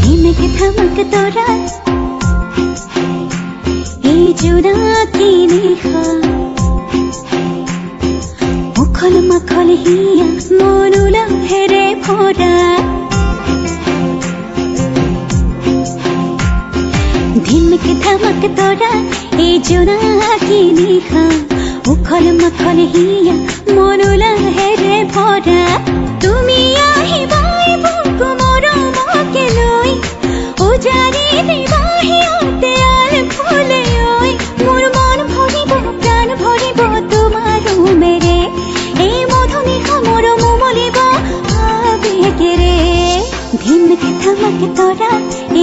धिनक थमक तोरा এই জোনাকি নিশা মুখল মাখল হিয়া মনুলা হেরে ভরা ধিনক থমক তোরা এই জোনাকি নিশা মুখল মাখল হিয়া মনুলা হেরে ভরা তুমি আহিবাই বুকু মোর মকে লৈ উজাৰি দিবাহি অতে আল ফুলে ঐ মোর মন ভরিব প্রাণ ভরিব তোমার মেরে এই মধুনিশা মোর মুমলিব আবেগেরে ধিনক থমক তোরা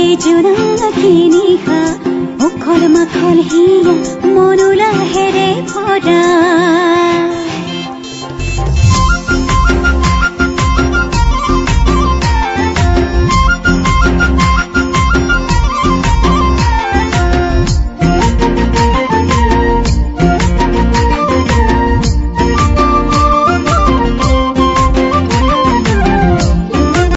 এই জোনাকি নিশা মুখল মাখল হিয়া মনুলা হেরে ভরা